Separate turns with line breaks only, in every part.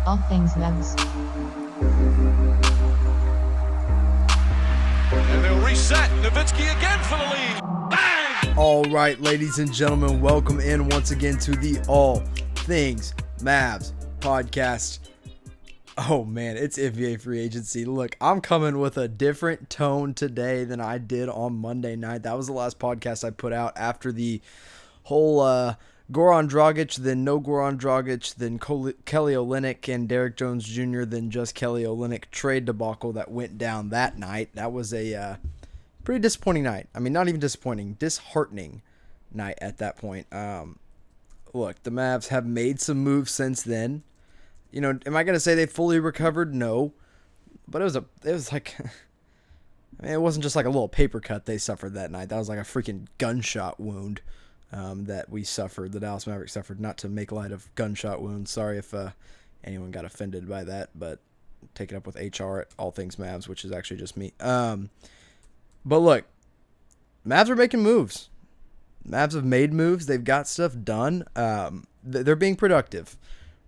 All Things Mavs.
And they'll reset. Nowitzki again for the lead. Bang!
All right, ladies and gentlemen, welcome in once again to the All Things Mavs podcast. Oh man, it's NBA free agency. Look, I'm coming with a different tone today than I did on Monday night. That was the last podcast I put out after the whole Goran Dragic, then no Goran Dragic, then Kelly Olynyk and Derrick Jones Jr., then just Kelly Olynyk trade debacle that went down that night. That was a pretty disappointing night. I mean, not even disappointing, disheartening night at that point. Look, the Mavs have made some moves since then. You know, am I going to say they fully recovered? No. But it was like, I mean, it wasn't just like a little paper cut they suffered that night. That was like a freaking gunshot wound that we suffered, the Dallas Mavericks suffered. Not to make light of gunshot wounds. Sorry if anyone got offended by that, but take it up with HR at All Things Mavs, which is actually just me. But look, Mavs are making moves. Mavs have made moves. They've got stuff done. They're being productive,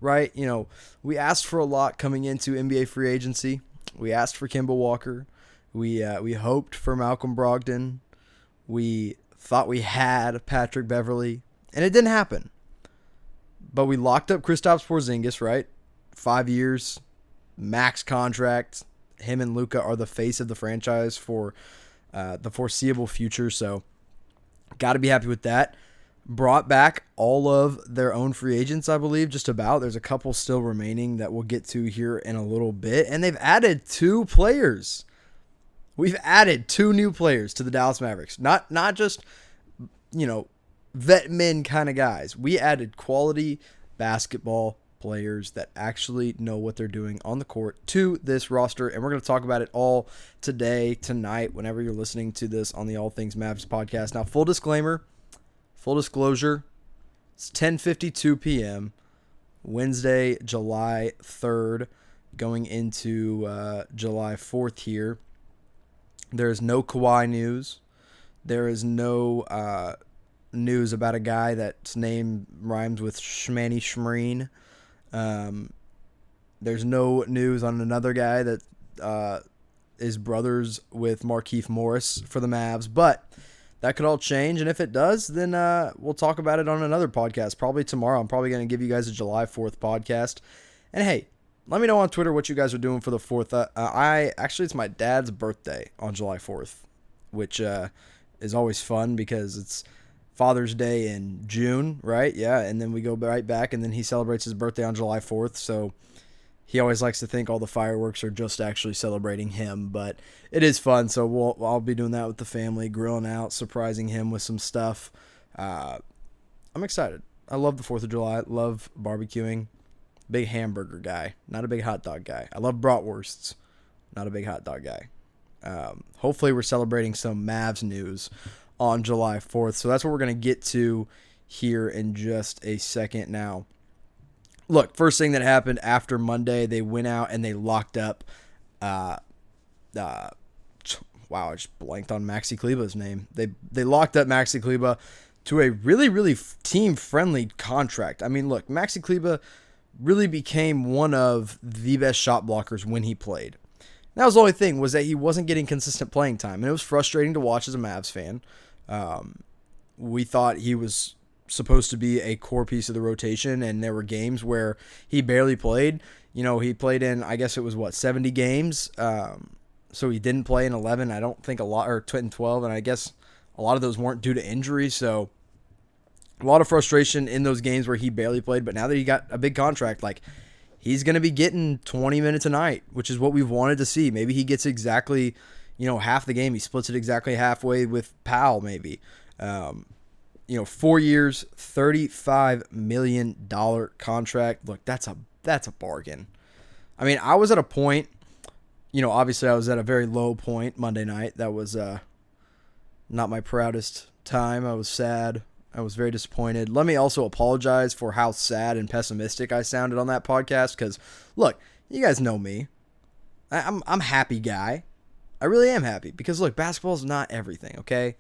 right? You know, we asked for a lot coming into NBA free agency. We asked for Kemba Walker. We hoped for Malcolm Brogdon. We thought we had Patrick Beverley, and it didn't happen. But we locked up Kristaps Porzingis, right? 5 years, max contract. Him and Luka are the face of the franchise for the foreseeable future, so got to be happy with that. Brought back all of their own free agents, I believe, just about. There's a couple still remaining that we'll get to here in a little bit, and they've added 2 players. We've added 2 new players to the Dallas Mavericks. Not just, you know, vet men kind of guys. We added quality basketball players that actually know what they're doing on the court to this roster, and we're going to talk about it all today, tonight, whenever you're listening to this on the All Things Mavs podcast. Now, full disclosure, it's 10:52 p.m., Wednesday, July 3rd, going into July 4th here. There is no Kawhi news. There is no news about a guy that's name rhymes with Shmanny Shmreen. There's no news on another guy that is brothers with Markieff Morris for the Mavs, but that could all change, and if it does, then we'll talk about it on another podcast, probably tomorrow. I'm probably going to give you guys a July 4th podcast. And hey, let me know on Twitter what you guys are doing for the 4th. Actually, it's my dad's birthday on July 4th, which is always fun because it's Father's Day in June, right? Yeah, and then we go right back, and then he celebrates his birthday on July 4th, so he always likes to think all the fireworks are just actually celebrating him, but it is fun, so I'll be doing that with the family, grilling out, surprising him with some stuff. I'm excited. I love the 4th of July. I love barbecuing. Big hamburger guy, not a big hot dog guy. I love bratwursts, not a big hot dog guy. Hopefully we're celebrating some Mavs news on July 4th, so that's what we're going to get to here in just a second now. Look, first thing that happened after Monday, they went out and they locked up, wow, I just blanked on Maxi Kleber's name. They locked up Maxi Kleber to a really, really team-friendly contract. I mean, look, Maxi Kleber really became one of the best shot blockers when he played. That was the only thing, was that he wasn't getting consistent playing time, and it was frustrating to watch as a Mavs fan. We thought he was supposed to be a core piece of the rotation, and there were games where he barely played. You know, he played in, I guess it was, 70 games, so he didn't play in 11, I don't think a lot, or in 12, and I guess a lot of those weren't due to injury, so a lot of frustration in those games where he barely played, but now that he got a big contract, like, he's going to be getting 20 minutes a night, which is what we've wanted to see. Maybe he gets exactly, half the game. He splits it exactly halfway with Powell, maybe. 4 years, $35 million contract. Look, that's a bargain. I mean, I was at a point, obviously I was at a very low point Monday night. That was not my proudest time. I was sad. I was very disappointed. Let me also apologize for how sad and pessimistic I sounded on that podcast because, look, you guys know me. I'm a happy guy. I really am happy because, look, basketball is not everything, okay?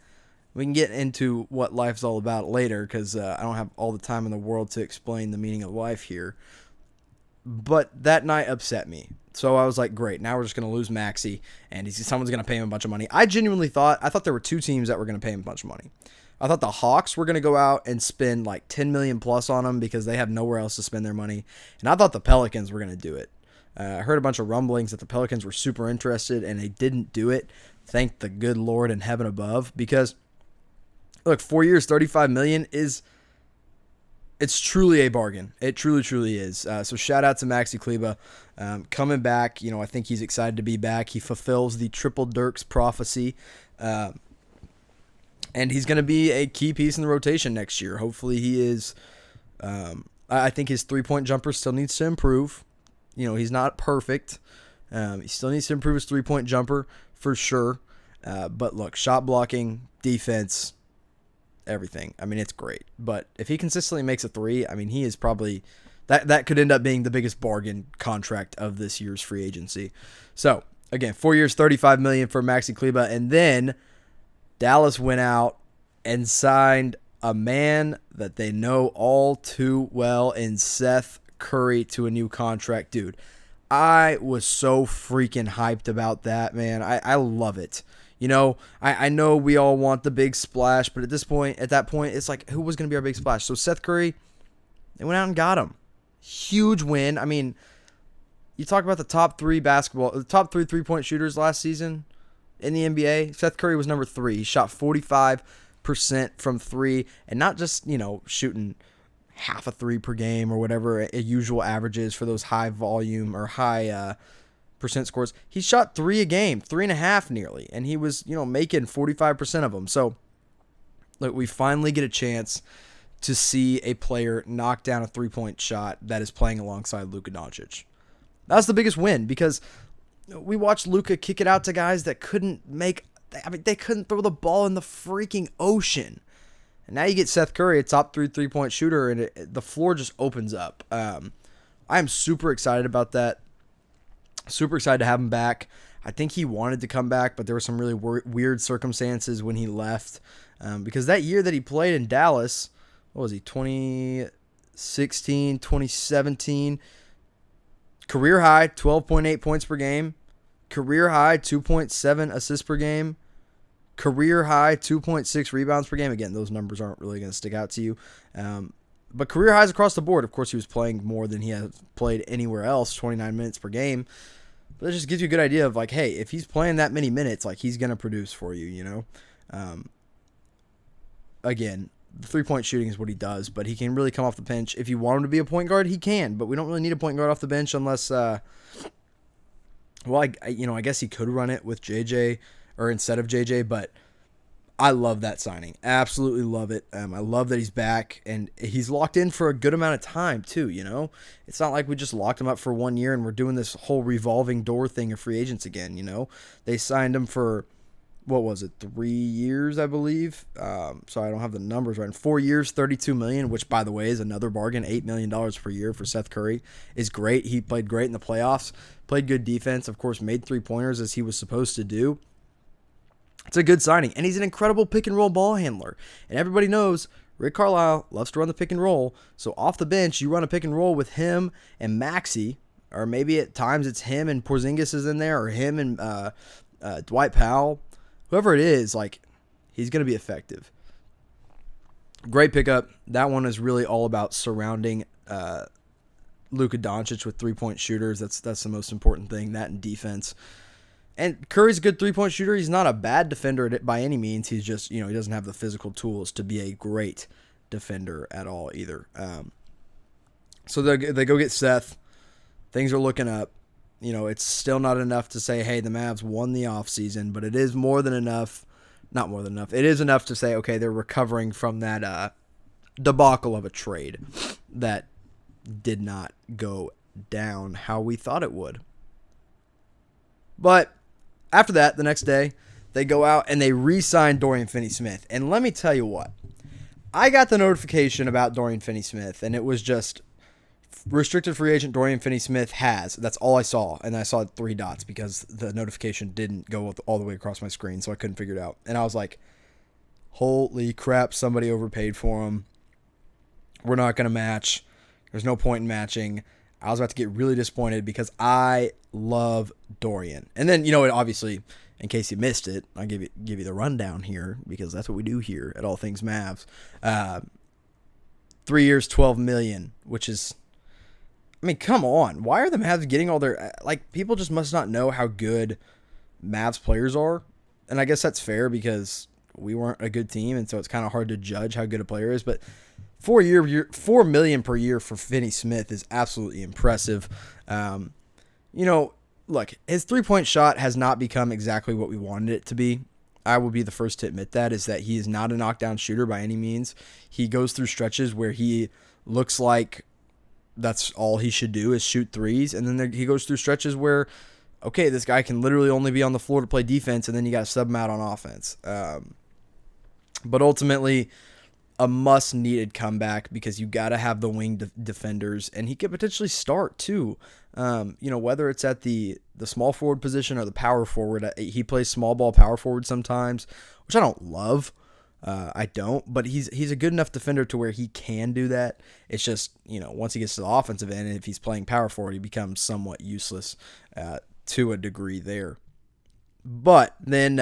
We can get into what life's all about later because I don't have all the time in the world to explain the meaning of life here. but that night upset me. So I was like, great, now we're just going to lose Maxi, and someone's going to pay him a bunch of money. I genuinely thought there were two teams that were going to pay him a bunch of money. I thought the Hawks were going to go out and spend like $10 million plus on him because they have nowhere else to spend their money. And I thought the Pelicans were going to do it. I heard a bunch of rumblings that the Pelicans were super interested, and they didn't do it. Thank the good Lord in heaven above, because look, 4 years, $35 million it's truly a bargain. It truly, truly is. So shout out to Maxi Kleber coming back. I think he's excited to be back. He fulfills the Triple Dirks prophecy. And he's going to be a key piece in the rotation next year. Hopefully he is. I think his three-point jumper still needs to improve. He's not perfect. He still needs to improve his three-point jumper for sure. But look, shot blocking, defense, everything. It's great. But if he consistently makes a three, he is probably that could end up being the biggest bargain contract of this year's free agency. So again, 4 years, $35 million for Maxi Kleber, and then Dallas went out and signed a man that they know all too well in Seth Curry to a new contract. Dude, I was so freaking hyped about that, man. I love it. I know we all want the big splash, but at that point, it's like, who was going to be our big splash? So Seth Curry, they went out and got him. Huge win. You talk about the top three three-point shooters last season in the NBA. Seth Curry was number 3. He shot 45% from three, and not just, shooting half a three per game or whatever a usual average is for those high volume or high percent scores. He shot 3 a game, 3.5 nearly, and he was, making 45% of them. So, look, we finally get a chance to see a player knock down a three-point shot that is playing alongside Luka Doncic. That's the biggest win, because we watched Luka kick it out to guys that couldn't they couldn't throw the ball in the freaking ocean. And now you get Seth Curry, a top 3 three-point shooter, and the floor just opens up. I'm super excited about that. Super excited to have him back. I think he wanted to come back, but there were some really weird circumstances when he left. Because that year that he played in Dallas, what was he, 2016, 2017, career high, 12.8 points per game. Career high, 2.7 assists per game. Career high, 2.6 rebounds per game. Again, those numbers aren't really going to stick out to you. But career highs across the board. Of course, he was playing more than he had played anywhere else, 29 minutes per game. But it just gives you a good idea of, like, hey, if he's playing that many minutes, like, he's going to produce for you, Again, the three-point shooting is what he does, but he can really come off the bench. If you want him to be a point guard, he can. But we don't really need a point guard off the bench unless, I guess he could run it with JJ or instead of JJ, but I love that signing. Absolutely love it. I love that he's back, and he's locked in for a good amount of time too, It's not like we just locked him up for 1 year and we're doing this whole revolving door thing of free agents again, They signed him for, 3 years, I believe? So I don't have the numbers right. 4 years, $32 million, which, by the way, is another bargain. $8 million per year for Seth Curry is great. He played great in the playoffs, played good defense, of course, made three-pointers as he was supposed to do. It's a good signing, and he's an incredible pick-and-roll ball handler. And everybody knows Rick Carlisle loves to run the pick-and-roll, so off the bench, you run a pick-and-roll with him and Maxi, or maybe at times it's him and Porzingis is in there, or him and Dwight Powell. Whoever it is, like, he's going to be effective. Great pickup. That one is really all about surrounding Luka Doncic with three-point shooters. That's the most important thing, that and defense. And Curry's a good three-point shooter. He's not a bad defender by any means. He's just, he doesn't have the physical tools to be a great defender at all either. So they go get Seth. Things are looking up. It's still not enough to say, hey, the Mavs won the offseason, but it is more than enough. Not more than enough. It is enough to say, okay, they're recovering from that debacle of a trade that did not go down how we thought it would. But after that, the next day, they go out and they re-sign Dorian Finney-Smith. And let me tell you what. I got the notification about Dorian Finney-Smith, and it was just restricted free agent Dorian Finney-Smith has. That's all I saw, and I saw 3 dots because the notification didn't go all the way across my screen, so I couldn't figure it out. And I was like, holy crap, somebody overpaid for him. We're not going to match. There's no point in matching. I was about to get really disappointed because I love Dorian. And then, obviously, in case you missed it, I'll give you the rundown here because that's what we do here at All Things Mavs. 3 years, $12 million, which is, come on. Why are the Mavs getting all their, people just must not know how good Mavs players are. And I guess that's fair because we weren't a good team, and so it's kind of hard to judge how good a player is. But $4 million per year for Finney-Smith is absolutely impressive. Look, his 3-point shot has not become exactly what we wanted it to be. I will be the first to admit that, is that he is not a knockdown shooter by any means. He goes through stretches where he looks like that's all he should do is shoot threes, and then he goes through stretches where, okay, this guy can literally only be on the floor to play defense, and then you got to sub him out on offense. But ultimately, a must-needed comeback because you got to have the wing defenders, and he could potentially start too. Whether it's at the small forward position or the power forward. He plays small ball power forward sometimes, which I don't love. I don't, but he's a good enough defender to where he can do that. It's just, once he gets to the offensive end, and if he's playing power forward, he becomes somewhat useless to a degree there. But then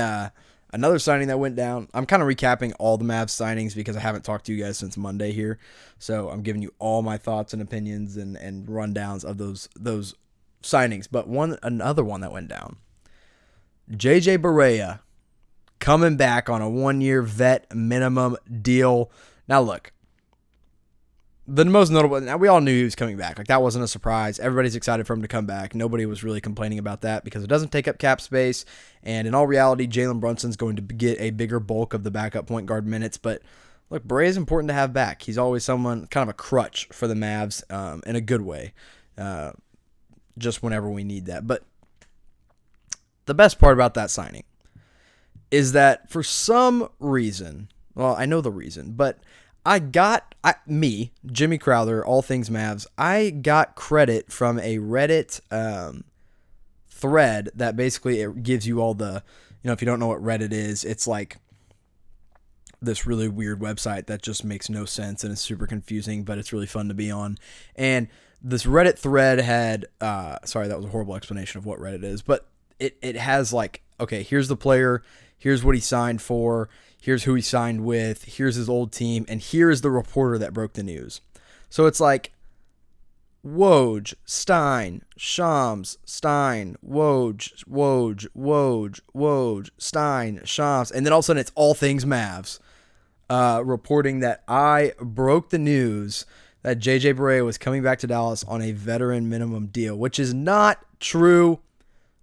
another signing that went down, I'm kind of recapping all the Mavs signings because I haven't talked to you guys since Monday here. So I'm giving you all my thoughts and opinions and rundowns of those signings. But another one that went down, JJ Barea coming back on a 1-year vet minimum deal. Now look, the most notable, now we all knew he was coming back. That wasn't a surprise. Everybody's excited for him to come back. Nobody was really complaining about that because it doesn't take up cap space. And in all reality, Jalen Brunson's going to get a bigger bulk of the backup point guard minutes. But look, Barea is important to have back. He's always someone, kind of a crutch for the Mavs in a good way, just whenever we need that. But the best part about that signing is that for some reason, well, I know the reason, but Jimmy Crowther, All Things Mavs, I got credit from a Reddit thread that basically it gives you all the, if you don't know what Reddit is, it's like this really weird website that just makes no sense and is super confusing, but it's really fun to be on. And this Reddit thread had, sorry, that was a horrible explanation of what Reddit is, but it has okay, here's the player, here's what he signed for, here's who he signed with, here's his old team, and here's the reporter that broke the news. So it's Woj, Stein, Shams, Stein, Woj, Stein, Shams, and then all of a sudden it's All Things Mavs reporting that I broke the news that JJ Barea was coming back to Dallas on a veteran minimum deal, which is not true.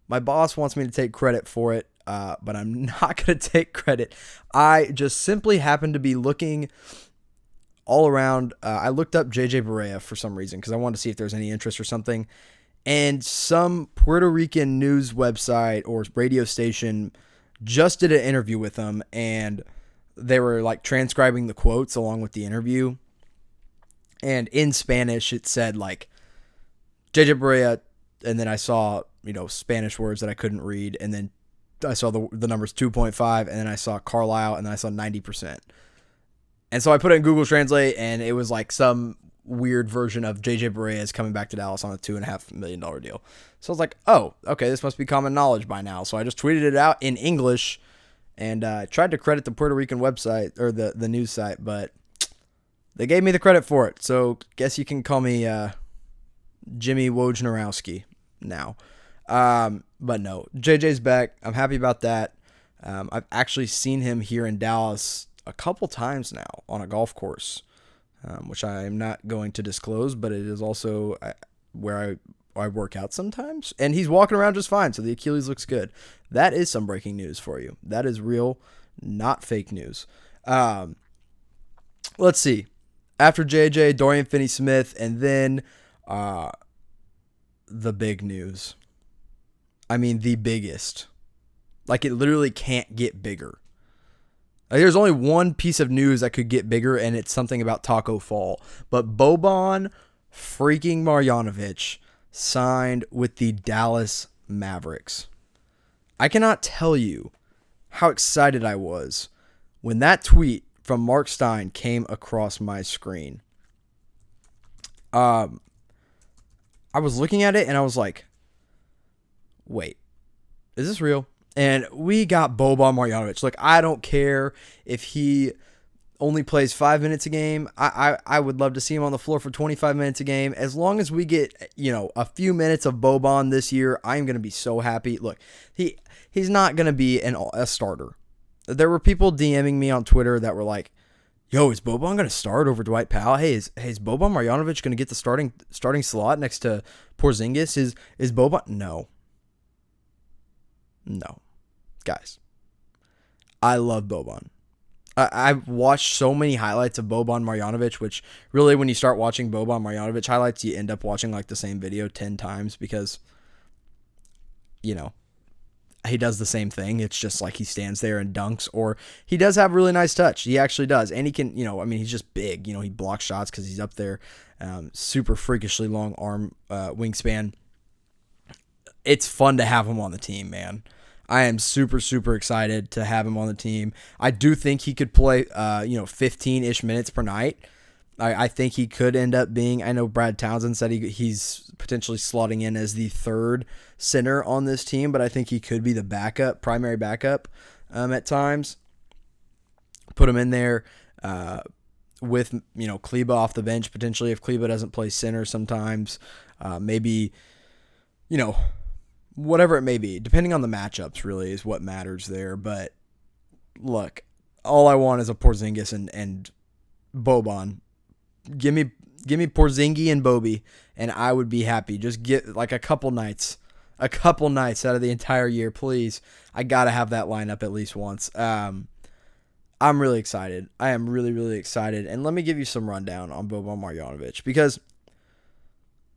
My boss wants me to take credit for it. But I'm not going to take credit. I just simply happened to be looking all around. I looked up JJ Barea for some reason because I wanted to see if there's any interest or something. And some Puerto Rican news website or radio station just did an interview with him. And they were transcribing the quotes along with the interview. And in Spanish, it said JJ Barea. And then I saw, Spanish words that I couldn't read. And then I saw the numbers 2.5, and then I saw Carlisle, and then I saw 90%. And so I put it in Google Translate, and it was some weird version of JJ Barea is coming back to Dallas on a $2.5 million deal. So I was like, oh, okay, this must be common knowledge by now. So I just tweeted it out in English and tried to credit the Puerto Rican website or the news site, but they gave me the credit for it. So guess you can call me Jimmy Wojnarowski now. But no, JJ's back. I'm happy about that. I've actually seen him here in Dallas a couple times now on a golf course, which I am not going to disclose, but it is also where I work out sometimes, and he's walking around just fine. So the Achilles looks good. That is some breaking news for you. That is real, not fake news. Let's see. After JJ, Dorian Finney-Smith, and then the big news. The biggest. It literally can't get bigger. There's only one piece of news that could get bigger, and it's something about Taco Fall. But Boban freaking Marjanovic signed with the Dallas Mavericks. I cannot tell you how excited I was when that tweet from Mark Stein came across my screen. I was looking at it and I was like, wait, is this real? And we got Boban Marjanovic. Look, I don't care if he only plays 5 minutes a game. I would love to see him on the floor for 25 minutes a game. As long as we get, a few minutes of Boban this year, I'm going to be so happy. Look, he's not going to be a starter. There were people DMing me on Twitter that were like, yo, is Boban going to start over Dwight Powell? Hey, is Boban Marjanovic going to get the starting slot next to Porzingis? Is Boban? No. Guys, I love Boban. I've watched so many highlights of Boban Marjanovic, which really when you start watching Boban Marjanovic highlights, you end up watching like the same video 10 times because, he does the same thing. It's just like he stands there and dunks, or he does have really nice touch. He actually does. And he can, he's just big. He blocks shots because he's up there. Super freakishly long arm wingspan. It's fun to have him on the team, man. I am super, super excited to have him on the team. I do think he could play, 15-ish minutes per night. I think he could end up being, I know Brad Townsend said he's potentially slotting in as the third center on this team, but I think he could be the primary backup at times. Put him in there with, Kleber off the bench potentially if Kleber doesn't play center sometimes. Maybe, whatever it may be, depending on the matchups really is what matters there. But look, all I want is a Porzingis and Boban. Give me Porzingis and Bobby, and I would be happy. Just get like a couple nights out of the entire year, please. I gotta have that lineup at least once. I'm really excited. I am really, really excited. And let me give you some rundown on Boban Marjanovic because,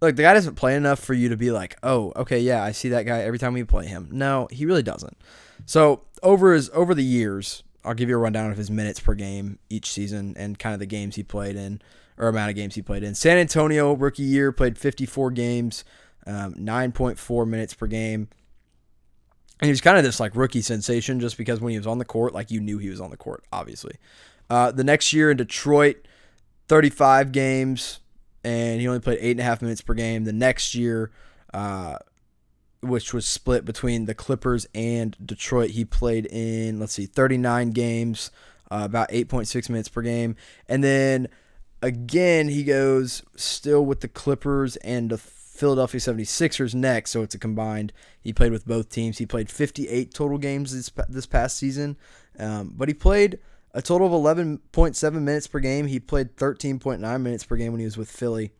look, the guy doesn't play enough for you to be like, oh, okay, yeah, I see that guy every time we play him. No, he really doesn't. So over the years, I'll give you a rundown of his minutes per game each season and kind of the games he played in, or amount of games he played in. San Antonio, rookie year, played 54 games, 9.4 minutes per game. And he was kind of this like rookie sensation just because when he was on the court, like you knew he was on the court, obviously. The next year in Detroit, 35 games, and he only played 8.5 minutes per game. The next year, which was split between the Clippers and Detroit, he played in, 39 games, about 8.6 minutes per game. And then again, he goes still with the Clippers and the Philadelphia 76ers next, so it's a combined. He played with both teams. He played 58 total games this past season, but he played a total of 11.7 minutes per game. He played 13.9 minutes per game when he was with Philly.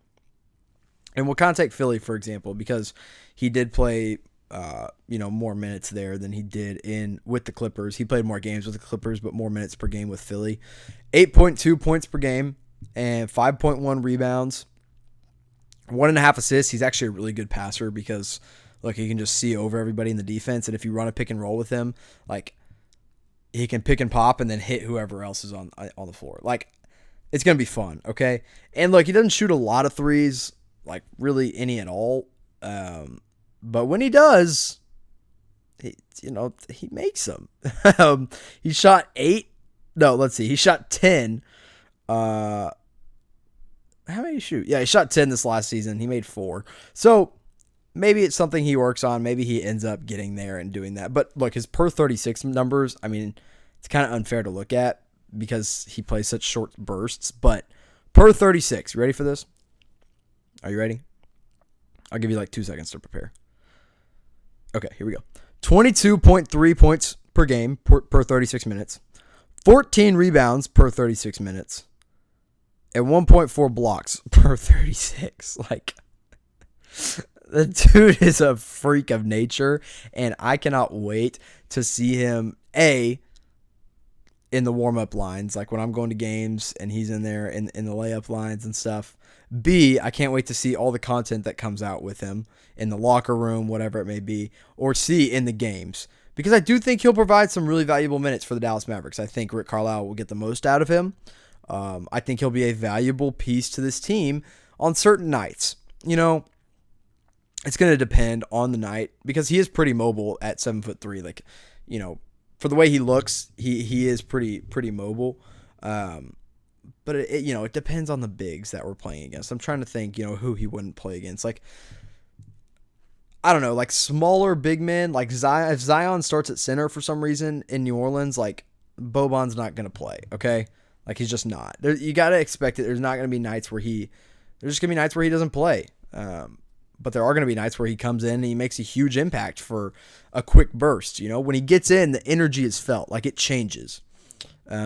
And we'll contact Philly, for example, because he did play more minutes there than he did with the Clippers. He played more games with the Clippers, but more minutes per game with Philly. 8.2 points per game and 5.1 rebounds. 1.5 assists. He's actually a really good passer because, look, he can just see over everybody in the defense. And if you run a pick and roll with him, like, he can pick and pop and then hit whoever else is on the floor. Like, it's going to be fun, okay? And, look, he doesn't shoot a lot of threes, like, really any at all. But when he does, he makes them. He shot 8. No, let's see. He shot 10. How many shoot? Yeah, he shot 10 this last season. He made 4. So maybe it's something he works on. Maybe he ends up getting there and doing that. But look, his per 36 numbers, I mean, it's kind of unfair to look at because he plays such short bursts. But per 36, you ready for this? Are you ready? I'll give you like 2 seconds to prepare. Okay, here we go. 22.3 points per game per 36 minutes. 14 rebounds per 36 minutes. And 1.4 blocks per 36. Like, the dude is a freak of nature, and I cannot wait to see him, A, in the warm-up lines, like when I'm going to games and he's in there in the layup lines and stuff. B, I can't wait to see all the content that comes out with him in the locker room, whatever it may be. Or C, in the games. Because I do think he'll provide some really valuable minutes for the Dallas Mavericks. I think Rick Carlisle will get the most out of him. I think he'll be a valuable piece to this team on certain nights. It's going to depend on the night because he is pretty mobile at 7'3". Like, for the way he looks, he is pretty mobile. But it depends on the bigs that we're playing against. I'm trying to think, who he wouldn't play against. Like, I don't know, like smaller big men, like Zion. If Zion starts at center for some reason in New Orleans, like Boban's not going to play, okay? Like he's just not. You got to expect it. There's not going to be nights where there's just going to be nights where he doesn't play. But there are going to be nights where he comes in and he makes a huge impact for a quick burst. You know, when he gets in, the energy is felt, like it changes.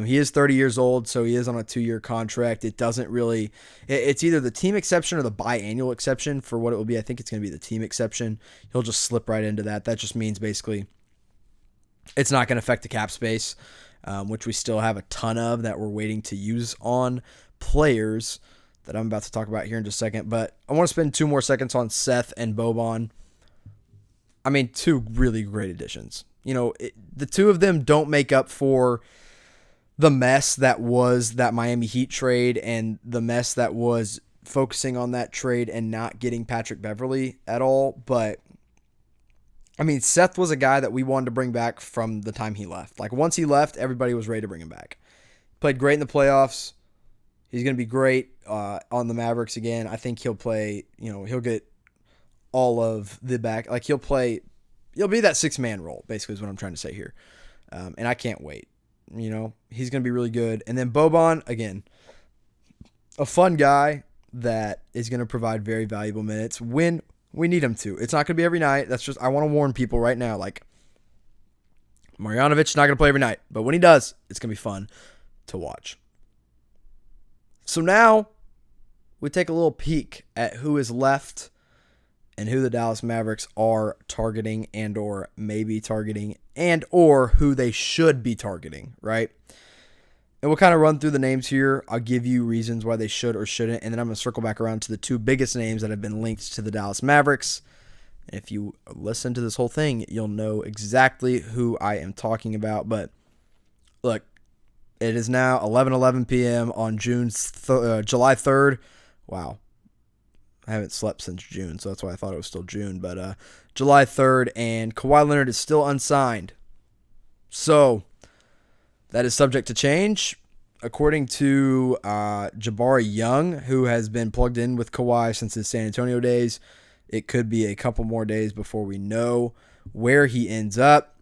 He is 30 years old, so he is on a 2-year contract. It doesn't really, it's either the team exception or the biannual exception for what it will be. I think it's going to be the team exception. He'll just slip right into that. That just means basically it's not going to affect the cap space, which we still have a ton of that we're waiting to use on players that I'm about to talk about here in just a second. But I want to spend 2 more seconds on Seth and Boban. I mean, 2 really great additions. You know, the 2 of them don't make up for the mess that was that Miami Heat trade and the mess that was focusing on that trade and not getting Patrick Beverley at all. But, I mean, Seth was a guy that we wanted to bring back from the time he left. Like, once he left, everybody was ready to bring him back. Played great in the playoffs. He's going to be great on the Mavericks again. I think he'll play, you know, he'll get all of the back. Like, he'll be that 6-man role, basically is what I'm trying to say here. And I can't wait. You know, he's going to be really good. And then Boban, again, a fun guy that is going to provide very valuable minutes when we need him to. It's not going to be every night. That's just, I want to warn people right now, like, Marjanovic is not going to play every night. But when he does, it's going to be fun to watch. So now we take a little peek at who is left and who the Dallas Mavericks are targeting and or maybe targeting and or who they should be targeting, right? And we'll kind of run through the names here. I'll give you reasons why they should or shouldn't, and then I'm going to circle back around to the 2 biggest names that have been linked to the Dallas Mavericks. And if you listen to this whole thing, you'll know exactly who I am talking about. But look, it is now 11:11 p.m. on July 3rd. Wow. I haven't slept since June, so that's why I thought it was still June. But July 3rd, and Kawhi Leonard is still unsigned. So that is subject to change. According to Jabari Young, who has been plugged in with Kawhi since his San Antonio days, it could be a couple more days before we know where he ends up.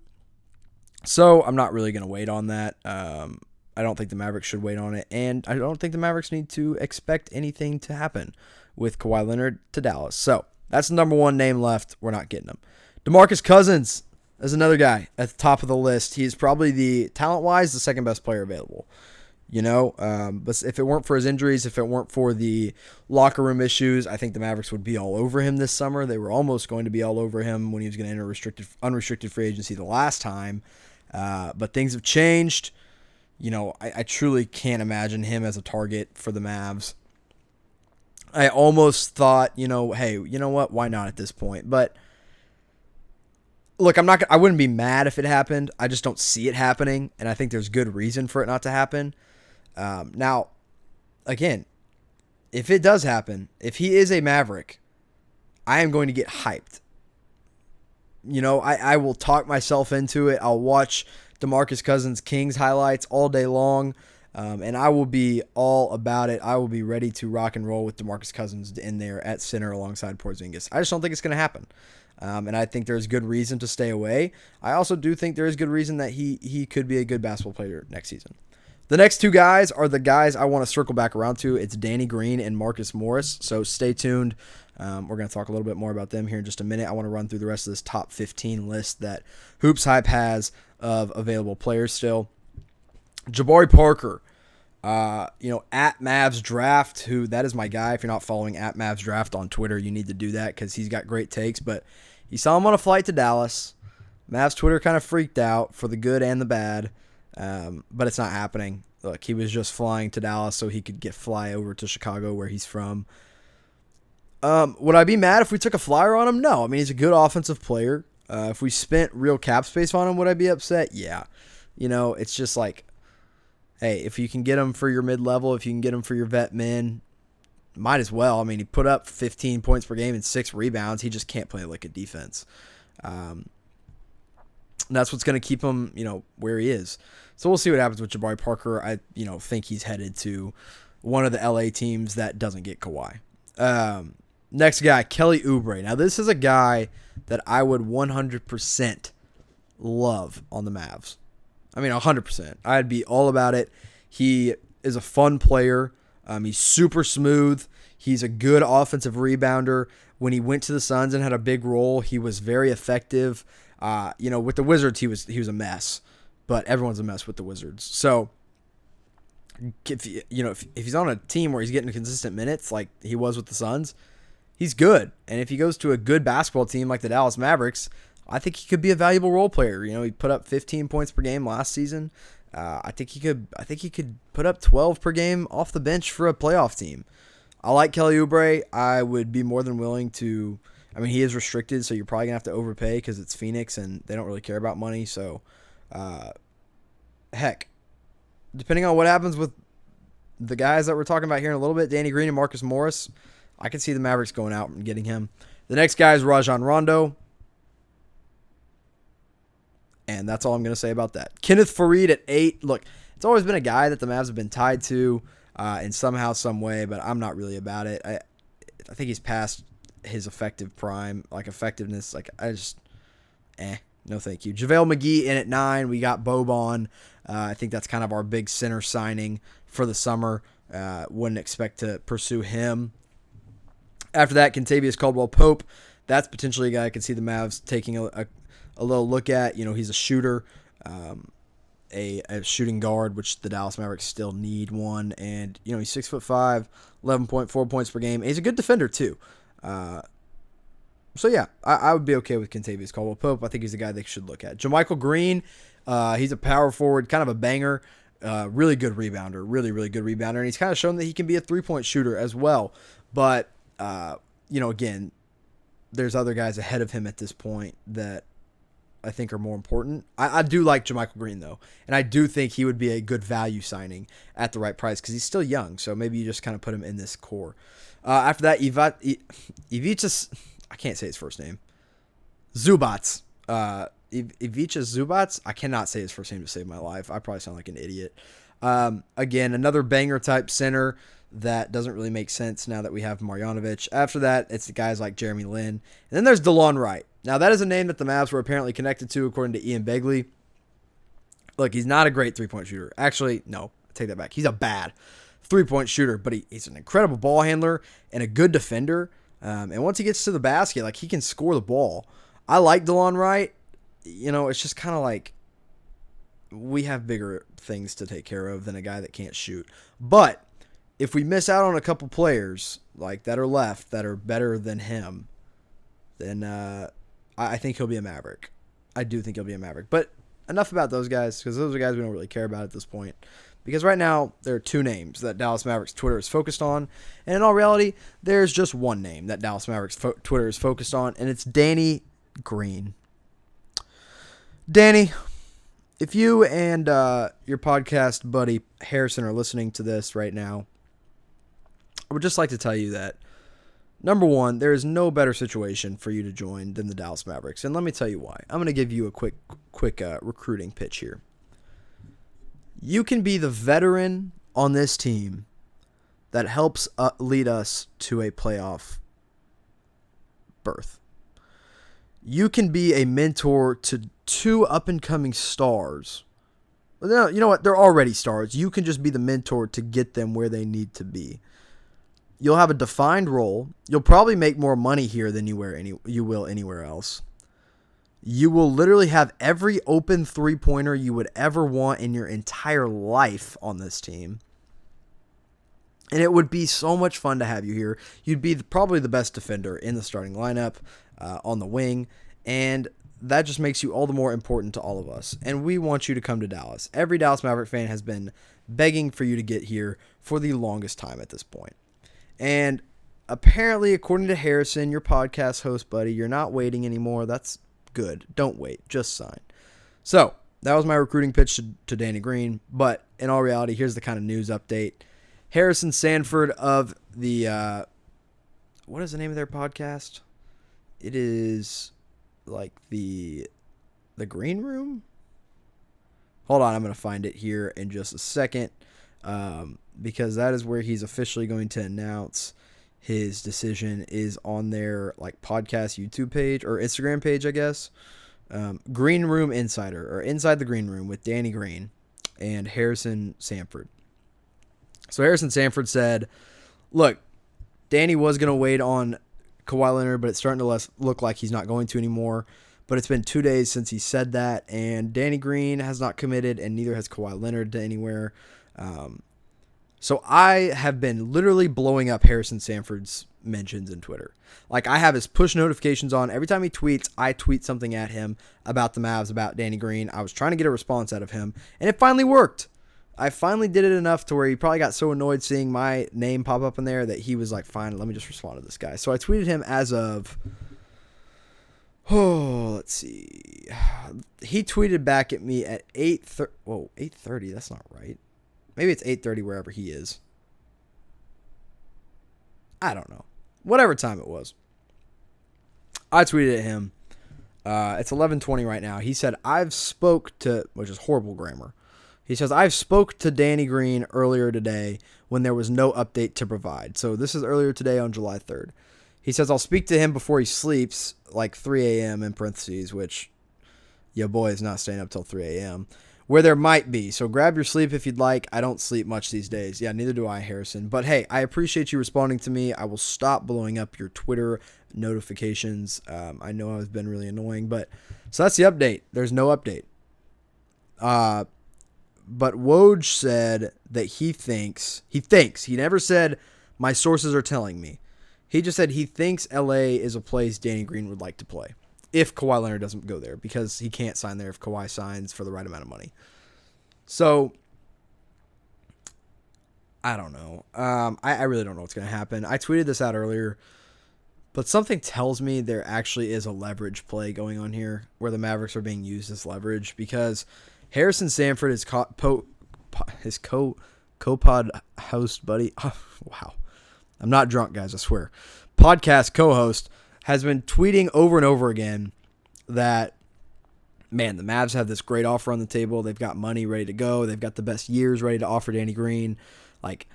So I'm not really going to wait on that. I don't think the Mavericks should wait on it, and I don't think the Mavericks need to expect anything to happen with Kawhi Leonard to Dallas. So that's the number 1 name left. We're not getting him. Demarcus Cousins is another guy at the top of the list. He's probably talent-wise, the second best player available. You know, but if it weren't for his injuries, if it weren't for the locker room issues, I think the Mavericks would be all over him this summer. They were almost going to be all over him when he was going to enter unrestricted free agency the last time. But things have changed. You know, I truly can't imagine him as a target for the Mavs. I almost thought, you know, hey, you know what? Why not at this point? But look, I wouldn't be mad if it happened. I just don't see it happening, and I think there's good reason for it not to happen. Now, again, if it does happen, if he is a Maverick, I am going to get hyped. You know, I will talk myself into it. I'll watch Demarcus Cousins Kings highlights all day long. And I will be all about it. I will be ready to rock and roll with Demarcus Cousins in there at center alongside Porzingis. I just don't think it's going to happen. And I think there's good reason to stay away. I also do think there is good reason that he could be a good basketball player next season. The next 2 guys are the guys I want to circle back around to. It's Danny Green and Marcus Morris. So stay tuned. We're going to talk a little bit more about them here in just a minute. I want to run through the rest of this top 15 list that Hoops Hype has of available players still. Jabari Parker, at Mavs Draft, that is my guy. If you're not following at Mavs Draft on Twitter, you need to do that because he's got great takes. But you saw him on a flight to Dallas. Mavs Twitter kind of freaked out for the good and the bad, but it's not happening. Look, he was just flying to Dallas so he could fly over to Chicago where he's from. Would I be mad if we took a flyer on him? No. I mean, he's a good offensive player. If we spent real cap space on him, would I be upset? Yeah. It's just like, hey, if you can get him for your mid-level, if you can get him for your vet men, might as well. I mean, he put up 15 points per game and 6 rebounds. He just can't play like a defense. That's what's going to keep him, where he is. So we'll see what happens with Jabari Parker. I, think he's headed to one of the LA teams that doesn't get Kawhi. Next guy, Kelly Oubre. Now, this is a guy that I would 100% love on the Mavs. I mean, 100%. I'd be all about it. He is a fun player. He's super smooth. He's a good offensive rebounder. When he went to the Suns and had a big role, he was very effective. With the Wizards, he was a mess, but everyone's a mess with the Wizards. So, if he's on a team where he's getting consistent minutes like he was with the Suns, he's good. And if he goes to a good basketball team like the Dallas Mavericks, I think he could be a valuable role player. He put up 15 points per game last season. I think he could put up 12 per game off the bench for a playoff team. I like Kelly Oubre. I would be more than willing to. I mean, he is restricted, so you're probably gonna have to overpay because it's Phoenix and they don't really care about money. So, heck, depending on what happens with the guys that we're talking about here in a little bit, Danny Green and Marcus Morris, I can see the Mavericks going out and getting him. The next guy is Rajon Rondo. And that's all I'm going to say about that. Kenneth Faried at 8. Look, it's always been a guy that the Mavs have been tied to in somehow, some way, but I'm not really about it. I think he's past his effective prime, like effectiveness. Like, no thank you. JaVale McGee in at 9. We got Boban. I think that's kind of our big center signing for the summer. Wouldn't expect to pursue him. After that, Kentavious Caldwell-Pope. That's potentially a guy I could see the Mavs taking a little look at. He's a shooter, a shooting guard, which the Dallas Mavericks still need one. And, he's 6'5", 11.4 points per game. And he's a good defender, too. So, yeah, I would be okay with Kentavious Caldwell-Pope. I think he's a guy they should look at. JaMychal Green, he's a power forward, kind of a banger, really good rebounder, really, really good rebounder. And he's kind of shown that he can be a three-point shooter as well. But, again, there's other guys ahead of him at this point that I think are more important. I do like JaMychal Green, though, and I do think he would be a good value signing at the right price because he's still young, so maybe you just kind of put him in this core. After that, Ivica, I can't say his first name, Zubats. Ivica Zubats. I cannot say his first name to save my life. I probably sound like an idiot. Again, another banger-type center that doesn't really make sense now that we have Marjanovic. After that, it's the guys like Jeremy Lin. And then there's DeLon Wright. Now, that is a name that the Mavs were apparently connected to, according to Ian Begley. Look, he's not a great three-point shooter. Actually, no, I take that back. He's a bad three-point shooter, but he's an incredible ball handler and a good defender. And once he gets to the basket, he can score the ball. I like DeLon Wright. It's just kind of like we have bigger things to take care of than a guy that can't shoot. But if we miss out on a couple players that are left that are better than him, then I think he'll be a Maverick. I do think he'll be a Maverick. But enough about those guys, because those are guys we don't really care about at this point. Because right now, there are two names that Dallas Mavericks Twitter is focused on. And in all reality, there's just one name that Dallas Mavericks Twitter is focused on, and it's Danny Green. Danny, if you and your podcast buddy Harrison are listening to this right now, I would just like to tell you that, number one, there is no better situation for you to join than the Dallas Mavericks. And let me tell you why. I'm going to give you a quick recruiting pitch here. You can be the veteran on this team that helps lead us to a playoff berth. You can be a mentor to two up-and-coming stars. You know what? They're already stars. You can just be the mentor to get them where they need to be. You'll have a defined role. You'll probably make more money here than you will anywhere else. You will literally have every open three-pointer you would ever want in your entire life on this team. And it would be so much fun to have you here. You'd be probably the best defender in the starting lineup on the wing. And that just makes you all the more important to all of us. And we want you to come to Dallas. Every Dallas Maverick fan has been begging for you to get here for the longest time at this point. And apparently, according to Harrison, your podcast host, buddy, you're not waiting anymore. That's good. Don't wait. Just sign. So, that was my recruiting pitch to Danny Green. But in all reality, here's the kind of news update. Harrison Sanford of the, what is the name of their podcast? It is the Green Room? Hold on, I'm going to find it here in just a second. Because that is where he's officially going to announce his decision is on their like podcast YouTube page or Instagram page, I guess. Green Room Insider, or Inside the Green Room, with Danny Green and Harrison Sanford. So Harrison Sanford said, look, Danny was going to wait on Kawhi Leonard, but it's starting to look like he's not going to anymore. But it's been 2 days since he said that, and Danny Green has not committed, and neither has Kawhi Leonard to anywhere. So I have been literally blowing up Harrison Sanford's mentions in Twitter. Like, I have his push notifications on. Every time he tweets, I tweet something at him about the Mavs, about Danny Green. I was trying to get a response out of him, and it finally worked. I finally did it enough to where he probably got so annoyed seeing my name pop up in there that he was like, fine, let me just respond to this guy. So I tweeted him as of... Oh, let's see. He tweeted back at me at 8:30. Whoa, 8:30. That's not right. Maybe it's 8:30 wherever he is. I don't know. Whatever time it was. I tweeted at him. It's 11:20 right now. He said, I've spoke to, which is horrible grammar. He says, I've spoke to Danny Green earlier today when there was no update to provide. So this is earlier today on July 3rd. He says, I'll speak to him before he sleeps, like 3 a.m. in parentheses, which your boy is not staying up till 3 a.m., where there might be. So grab your sleep if you'd like. I don't sleep much these days. Yeah, neither do I, Harrison. But hey, I appreciate you responding to me. I will stop blowing up your Twitter notifications. I know I've been really annoying, but so that's the update. There's no update. But Woj said that he never said my sources are telling me. He just said he thinks LA is a place Danny Green would like to play if Kawhi Leonard doesn't go there, because he can't sign there if Kawhi signs for the right amount of money. So, I don't know. I really don't know what's going to happen. I tweeted this out earlier, but something tells me there actually is a leverage play going on here where the Mavericks are being used as leverage, because Harrison Sanford, his co-pod host buddy, wow. I'm not drunk, guys, I swear. Podcast co-host has been tweeting over and over again that, man, the Mavs have this great offer on the table. They've got money ready to go. They've got the best years ready to offer Danny Green. Like,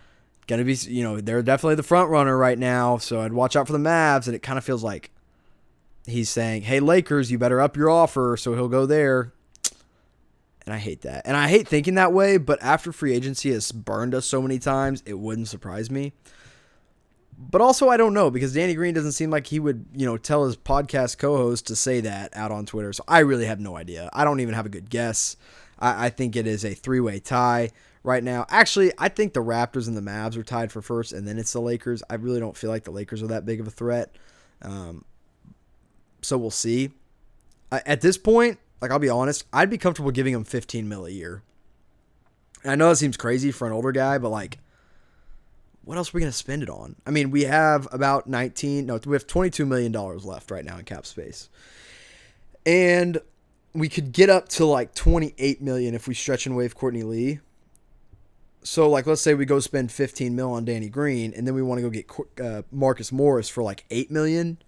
gonna be, they're definitely the front runner right now. So I'd watch out for the Mavs. And it kind of feels like he's saying, hey, Lakers, you better up your offer so he'll go there. And I hate that. And I hate thinking that way. But after free agency has burned us so many times, it wouldn't surprise me. But also, I don't know, because Danny Green doesn't seem like he would, tell his podcast co-host to say that out on Twitter. So I really have no idea. I don't even have a good guess. I think it is a three-way tie right now. Actually, I think the Raptors and the Mavs are tied for first, and then it's the Lakers. I really don't feel like the Lakers are that big of a threat. So we'll see. At this point, I'll be honest, I'd be comfortable giving him $15 million a year. And I know that seems crazy for an older guy, but what else are we going to spend it on? I mean, we have about we have $22 million left right now in cap space. And we could get up to $28 million if we stretch and waive Courtney Lee. So let's say we go spend $15 million on Danny Green, and then we want to go get Marcus Morris for $8 million.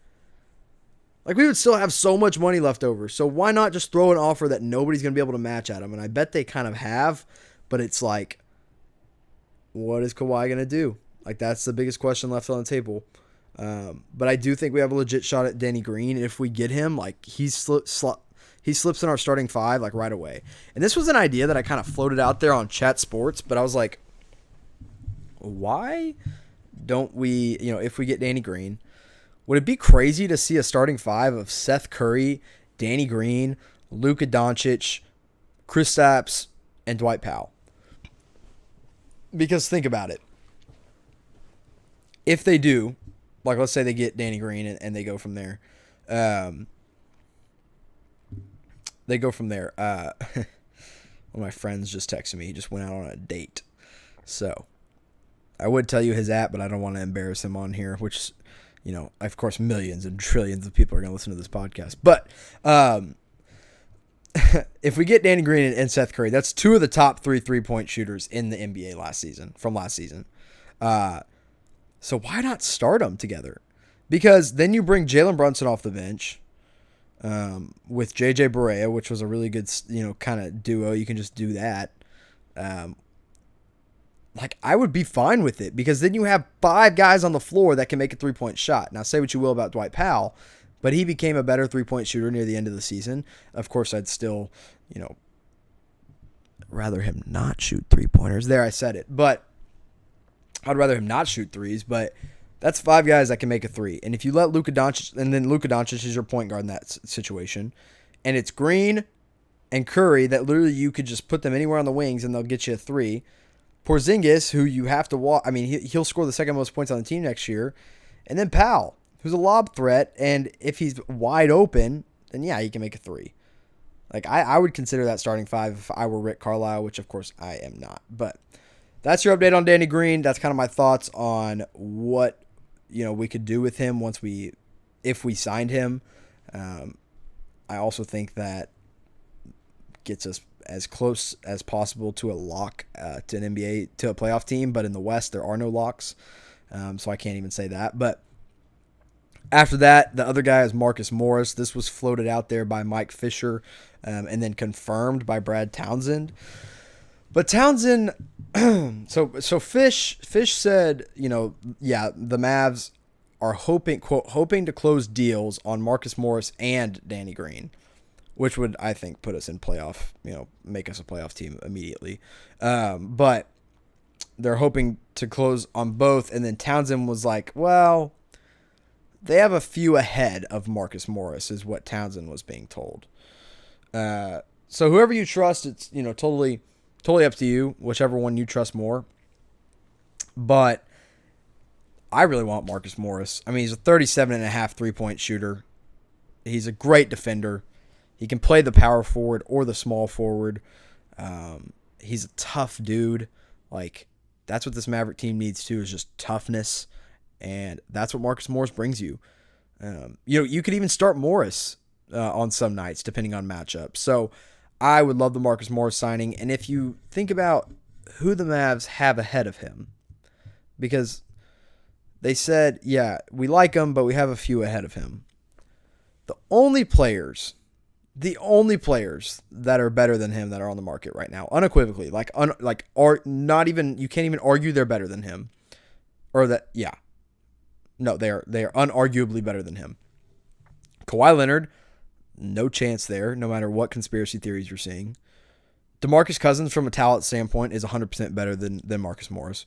We would still have so much money left over. So why not just throw an offer that nobody's going to be able to match at him? And I bet they kind of have, but it's what is Kawhi going to do? That's the biggest question left on the table. But I do think we have a legit shot at Danny Green. And if we get him, he slips in our starting five, right away. And this was an idea that I kind of floated out there on Chat Sports, but I was like, why don't we, if we get Danny Green, would it be crazy to see a starting five of Seth Curry, Danny Green, Luka Doncic, Kristaps, and Dwight Powell? Because think about it. If they do, let's say they get Danny Green and they go from there. One of my friends just texted me. He just went out on a date. So I would tell you his app, but I don't want to embarrass him on here, which, of course, millions and trillions of people are going to listen to this podcast. But if we get Danny Green and Seth Curry, that's two of the top three-point shooters in the NBA from last season. So why not start them together? Because then you bring Jalen Brunson off the bench with JJ Barea, which was a really good, kind of duo. You can just do that. like, I would be fine with it because then you have 5 guys on the floor that can make a 3-point shot. Now, say what you will about Dwight Powell, but he became a better 3-point shooter near the end of the season. Of course, I'd still, rather him not shoot 3-pointers. There, I said it. But I'd rather him not shoot threes, but that's 5 guys that can make a 3. And if you let Luka Doncic, and then Luka Doncic is your point guard in that situation, and it's Green and Curry that literally you could just put them anywhere on the wings and they'll get you a 3. Porzingis, who you have to walk, he'll score the second most points on the team next year. And then Powell, who's a lob threat, and if he's wide open, then yeah, he can make a 3. Like, I would consider that starting 5 if I were Rick Carlisle, which of course I am not. But that's your update on Danny Green. That's kind of my thoughts on what we could do with him if we signed him. I also think that gets us as close as possible to a lock to an to a playoff team, but in the West there are no locks, so I can't even say that. But after that, the other guy is Marcus Morris. This was floated out there by Mike Fisher, and then confirmed by Brad Townsend. But Townsend, so Fish said, yeah, the Mavs are hoping to close deals on Marcus Morris and Danny Green, which would, I think, put us in playoff, make us a playoff team immediately. But they're hoping to close on both. And then Townsend was like, well, they have a few ahead of Marcus Morris, is what Townsend was being told. So whoever you trust, it's, totally up to you, whichever one you trust more. But I really want Marcus Morris. He's a 37.5 3-point shooter. He's a great defender. He can play the power forward or the small forward. He's a tough dude. Like, that's what this Maverick team needs too, is just toughness. And that's what Marcus Morris brings you. You could even start Morris on some nights, depending on matchups. So I would love the Marcus Morris signing. And if you think about who the Mavs have ahead of him, because they said, yeah, we like him, but we have a few ahead of him. The only players that are better than him that are on the market right now, unequivocally, are not even, you can't even argue they're better than him, or that, yeah, no, they are unarguably better than him. Kawhi Leonard, no chance there, no matter what conspiracy theories you're seeing. Demarcus Cousins, from a talent standpoint, is 100% better than Marcus Morris.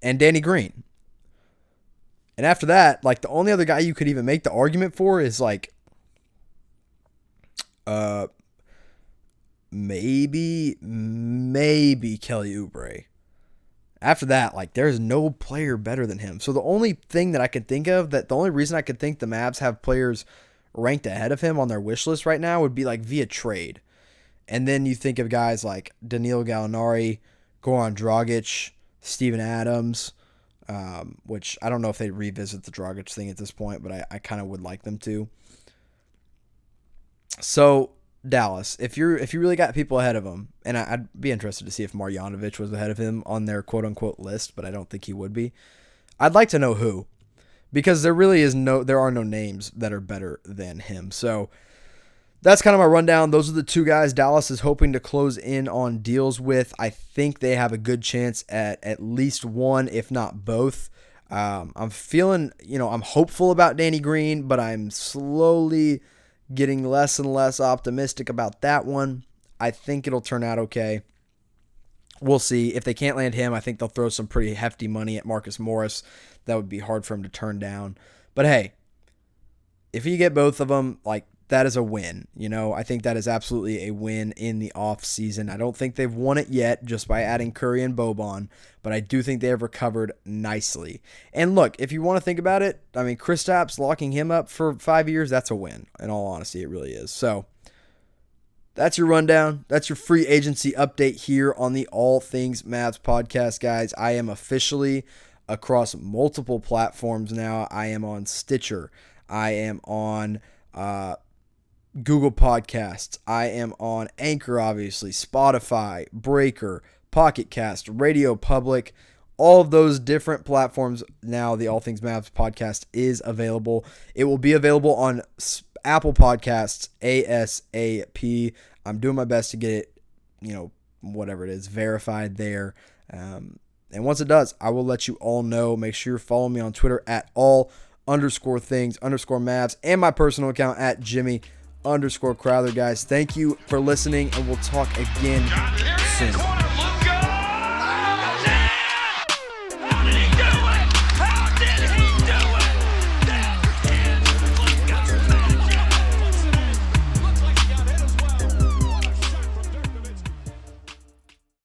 And Danny Green. And after that, the only other guy you could even make the argument for is, maybe Kelly Oubre. After that, there's no player better than him. So the only thing that I could think of, the only reason I could think the Mavs have players ranked ahead of him on their wish list right now would be via trade. And then you think of guys like Danilo Gallinari, Goran Dragic, Steven Adams, which I don't know if they revisit the Dragic thing at this point, but I kind of would like them to. So Dallas, if you really got people ahead of him, and I'd be interested to see if Marjanovic was ahead of him on their quote unquote list, but I don't think he would be. I'd like to know who, because there are no names that are better than him. So that's kind of my rundown. Those are the 2 guys Dallas is hoping to close in on deals with. I think they have a good chance at least one, if not both. I'm feeling, I'm hopeful about Danny Green, but I'm slowly getting less and less optimistic about that one. I think it'll turn out okay. We'll see. If they can't land him, I think they'll throw some pretty hefty money at Marcus Morris. That would be hard for him to turn down. But hey, if you get both of them, that is a win. I think that is absolutely a win in the off season. I don't think they've won it yet just by adding Curry and Boban, but I do think they have recovered nicely. And look, if you want to think about it, Kristaps locking him up for 5 years, that's a win. In all honesty, it really is. So that's your rundown. That's your free agency update here on the All Things Mavs podcast, guys. I am officially across multiple platforms now. I am on Stitcher. I am on Google Podcasts. I am on Anchor, obviously, Spotify, Breaker, Pocket Cast, Radio Public, all of those different platforms. Now the All Things Mavs podcast is available. It will be available on Apple Podcasts ASAP. I'm doing my best to get it, whatever it is, verified there. And once it does, I will let you all know. Make sure you're following me on Twitter at all_things_Mavs and my personal account at Jimmy_Crowther. Guys, thank you for listening, and we'll talk again soon.